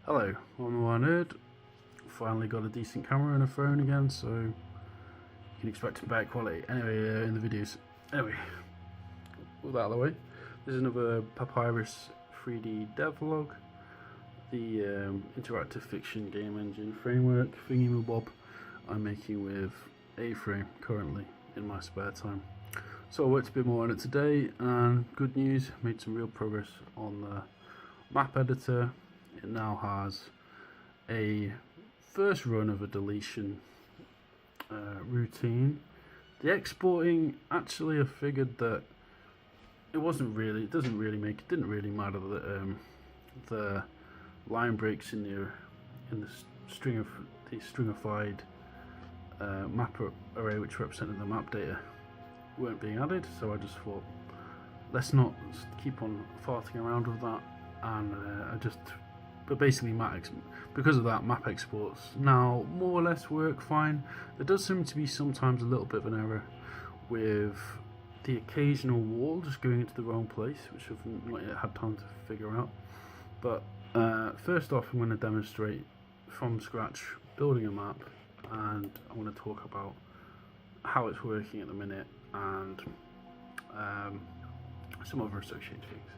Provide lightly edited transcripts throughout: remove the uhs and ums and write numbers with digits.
Hello, I'm the Nerd. Finally got a decent camera and a phone again, so you can expect better quality. Anyway, in the videos. Anyway, all that out of the way. This is another Papyrus 3D devlog. The interactive fiction game engine framework thingy-mabob I'm making with A-Frame currently in my spare time. So I worked a bit more on it today, and good news, made some real progress on the map editor. It now has a first run of a deletion routine. The exporting, actually I figured that it didn't really matter that the line breaks in the stringified map array which represented the map data weren't being added, so I just thought let's not keep on farting around with that, and but basically because of that, map exports now more or less work fine. There does seem to be sometimes a little bit of an error with the occasional wall just going into the wrong place, which I've not yet had time to figure out. But first off, I'm going to demonstrate from scratch building a map, and I want to talk about how it's working at the minute and some other associated things.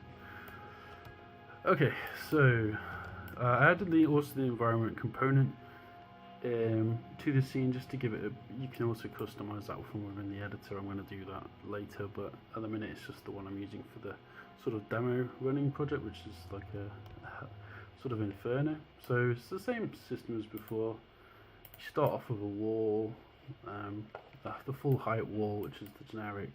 Okay, so I added also the environment component to the scene just to give it you can also customize that from within the editor. I'm going to do that later, but at the minute it's just the one I'm using for the sort of demo running project, which is like a sort of inferno. So it's the same system as before. You start off with a wall, the full height wall, which is the generic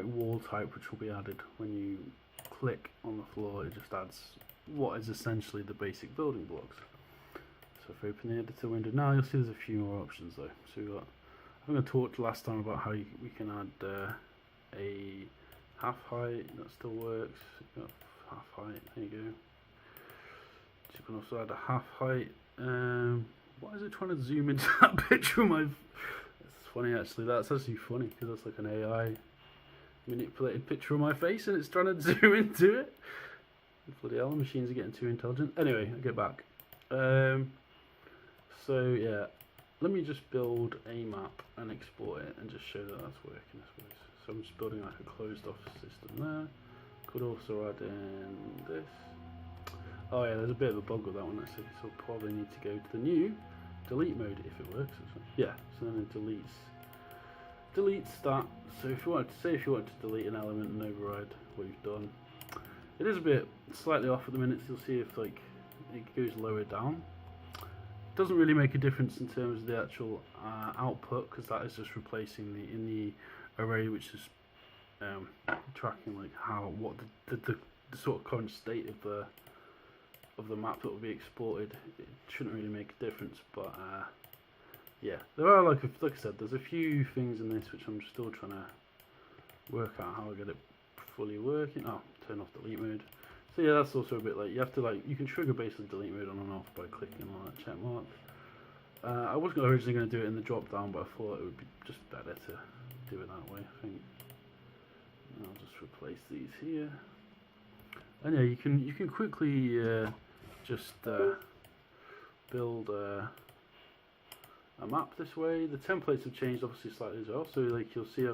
wall type, which will be added when you click on the floor. It just adds what is essentially the basic building blocks. So if I open the editor window now, you'll see there's a few more options though. So we've got, I think I talked last time about how we can add a half height. That still works. You've got half height, there you go. So you can also add a half height. Why is it trying to zoom into that picture of my... It's funny actually, that's actually funny because that's like an AI manipulated picture of my face and it's trying to zoom into it. Bloody hell, machines are getting too intelligent. Anyway, I'll get back. So yeah, let me just build a map and export it and just show that that's working, I suppose. So I'm just building like a closed off system there. Could also add in this. Oh yeah, there's a bit of a bug with that one actually, so I'll probably need to go to the new delete mode if it works. Yeah, so then it deletes that. So if you wanted to delete an element and override what you've done, it is a bit slightly off at the minute. So you'll see if like it goes lower down. Doesn't really make a difference in terms of the actual output, because that is just replacing in the array, which is tracking like what the sort of current state of the map that will be exported. It shouldn't really make a difference, but yeah, there are like I said, there's a few things in this which I'm still trying to work out how I get it fully working. Oh, turn off delete mode. So yeah, that's also a bit like you have to you can trigger basically delete mode on and off by clicking on that check mark. I wasn't originally going to do it in the drop down, but I thought it would be just better to do it that way, I think. And I'll just replace these here. And yeah, you can quickly just build a map this way. The templates have changed obviously slightly as well. So like you'll see,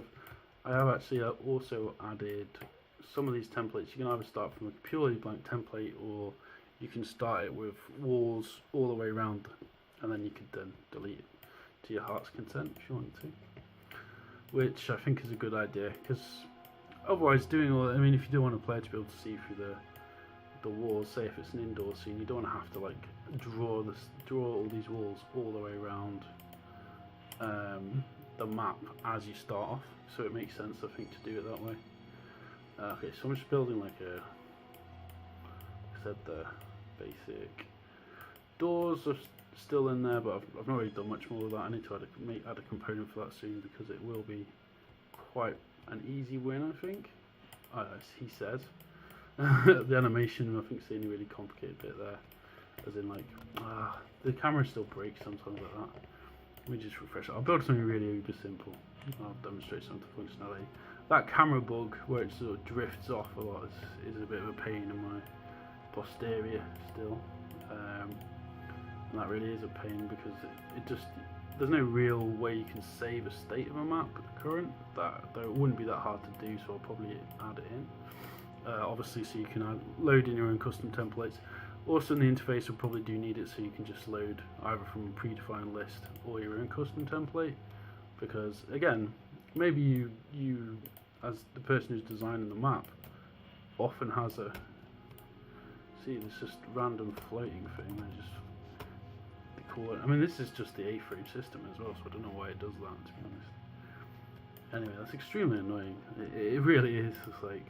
I have actually also added some of these templates. You can either start from a purely blank template, or you can start it with walls all the way around, and then you could then delete it to your heart's content if you want to, which I think is a good idea, because otherwise if you do want a player to be able to see through the walls, say if it's an indoor scene, you don't want to have to like draw all these walls all the way around the map as you start off. So it makes sense, I think, to do it that way. Okay, so I'm just building like I said, the basic doors are still in there, but I've not really done much more with that. I need to add a component for that soon, because it will be quite an easy win, I think. As he says. The animation, I think, is the only really complicated bit there, as in like the camera still breaks sometimes like that. Let me just refresh it. I'll build something really uber simple. I'll demonstrate some of the functionality. that camera bug where it sort of drifts off a lot is a bit of a pain in my posterior still. And that really is a pain because it just, there's no real way you can save a state of a map at the current. Though it wouldn't be that hard to do, so I'll probably add it in. Obviously, so you can load in your own custom templates. Also in the interface you'll probably do need it so you can just load either from a predefined list or your own custom template, because again, maybe you as the person who's designing the map often has a, see this just random floating thing, they call it, I mean this is just the A-frame system as well, so I don't know why it does that, to be honest. Anyway, that's extremely annoying, it really is. It's like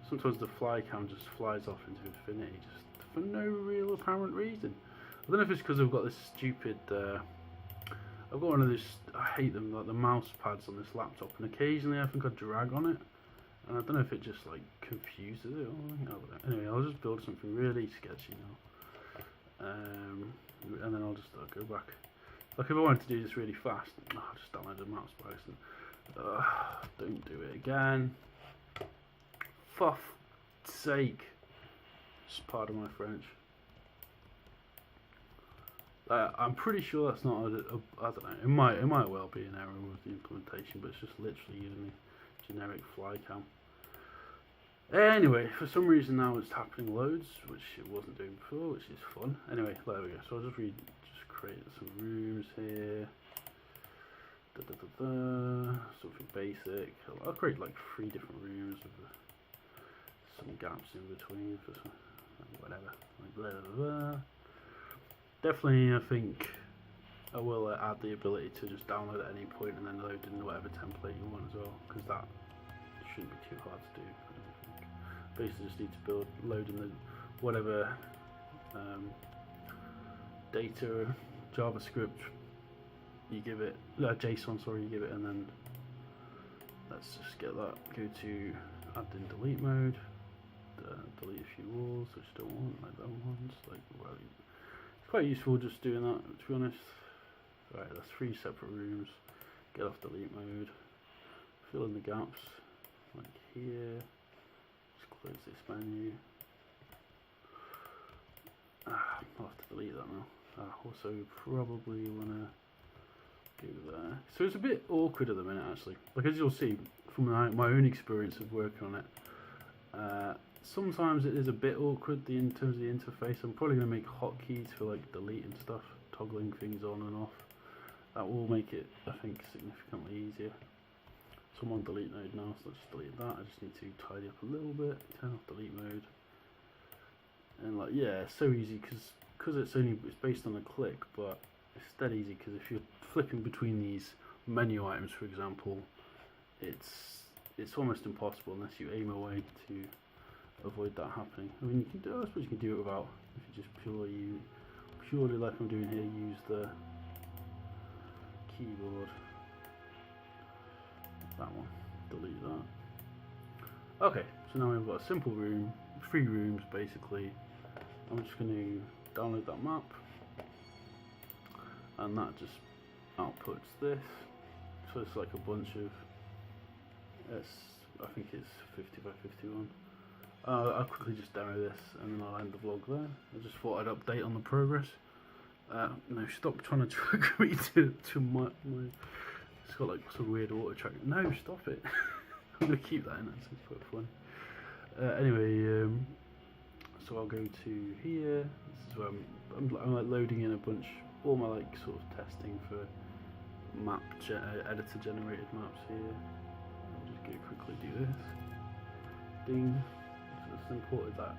sometimes the fly cam just flies off into infinity just for no real apparent reason. I don't know if it's because I've got this stupid, I've got one of those, I hate them, like the mouse pads on this laptop, and occasionally I think I drag on it, and I don't know if it just like confuses it or anyway, I'll just build something really sketchy now, and then I'll just go back. Like if I wanted to do this really fast, I'll just download the maps by accident. Don't do it again. For sake. Pardon my French. I'm pretty sure that's not I don't know, it might well be an error with the implementation, but it's just literally using the generic fly cam. Anyway, for some reason now it's happening loads, which it wasn't doing before, which is fun. Anyway, there we go. So I'll just create some rooms here. Something basic. I'll create like 3 different rooms with some gaps in between for some, whatever. Like blah, blah, blah. Definitely, I think I will add the ability to just download at any point and then load in whatever template you want as well, because that shouldn't be too hard to do. I don't think. Basically, just need to load in the whatever data, JavaScript you give it, JSON, sorry, you give it, and then let's just get that. Go to add in delete mode. Delete a few walls which I don't want, like that ones. Like, well, it's quite useful just doing that, to be honest. Right, that's 3 separate rooms. Get off delete mode. Fill in the gaps, like here. Just close this menu. I'll have to delete that now. Also, probably wanna go there. So it's a bit awkward at the minute, actually. Like as you'll see from my own experience of working on it. Sometimes it is a bit awkward in terms of the interface. I'm probably going to make hotkeys for like deleting stuff, toggling things on and off. That will make it, I think, significantly easier. So I'm on delete mode now, so let's just delete that. I just need to tidy up a little bit, turn off delete mode. And like, yeah, it's so easy because it's based on a click, but it's dead easy because if you're flipping between these menu items, for example, it's almost impossible unless you aim away to avoid that happening. I mean, I suppose you can do it without, if you just purely like I'm doing here, use the keyboard. That one, delete that. Okay, so now we've got a simple room, 3 rooms basically. I'm just going to download that map, and that just outputs this. So it's like a bunch of, I think it's 50 by 51. I'll quickly just demo this and then I'll end the vlog there. I just thought I'd update on the progress. No, stop trying to trigger me to my it's got like some weird auto track. No, stop it. I'm going to keep that in, that's quite fun. Anyway, so I'll go to here. This is where I'm like loading in a bunch, all my like sort of testing for editor generated maps here. I'll just go quickly do this. Ding. So it's imported that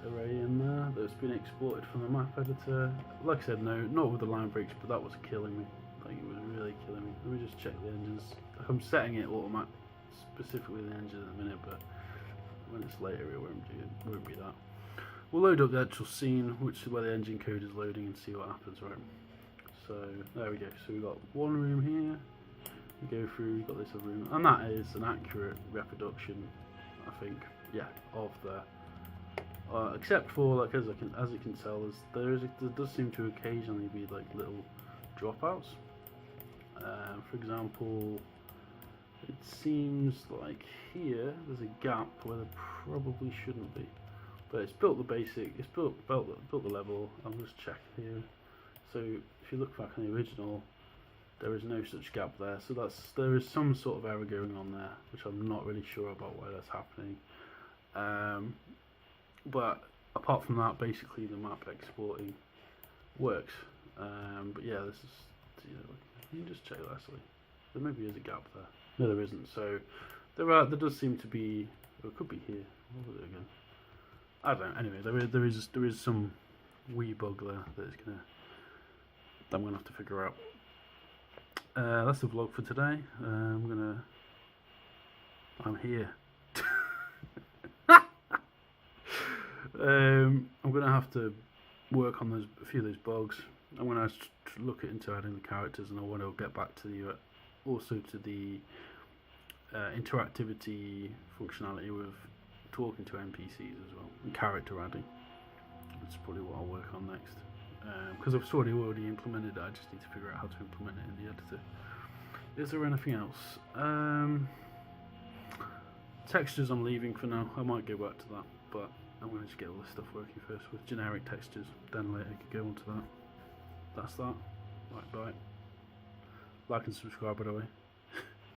array in there that's been exported from the map editor. Like I said, no, not with the line breaks, but that was killing me. Like it was really killing me. Let me just check the engines. Like I'm setting it automatic, specifically the engine at the minute, but when it's later it won't be that. We'll load up the actual scene, which is where the engine code is loading, and see what happens, right? So there we go. So we've got one room here. We go through. We've got this other room, and that is an accurate reproduction, I think. Yeah, of the. Except for like as you can tell, there does seem to occasionally be like little dropouts. For example, it seems like here there's a gap where there probably shouldn't be. But it's built the basic, it's built the level. I'll just check here. So if you look back on the original, there is no such gap there. So there is some sort of error going on there, which I'm not really sure about why that's happening. But apart from that, basically the map exporting works. But yeah, this is, you can just check that actually. There maybe is a gap there. No, there isn't. So there does seem to be, or it could be here. What was it again? I don't know. Anyway, there is some wee bug there that I'm gonna have to figure out. That's the vlog for today. I'm here. I'm gonna have to work on a few of those bugs. I'm gonna look into adding the characters, and I want to get back to the also to the interactivity functionality with talking to NPCs as well, and character adding. That's probably what I'll work on next. Because I've already implemented it, I just need to figure out how to implement it in the editor. Is there anything else? Textures I'm leaving for now. I might go back to that, but I'm going to just get all this stuff working first with generic textures, then later I could go on to that. That's that. Right, bye. Like and subscribe by the way.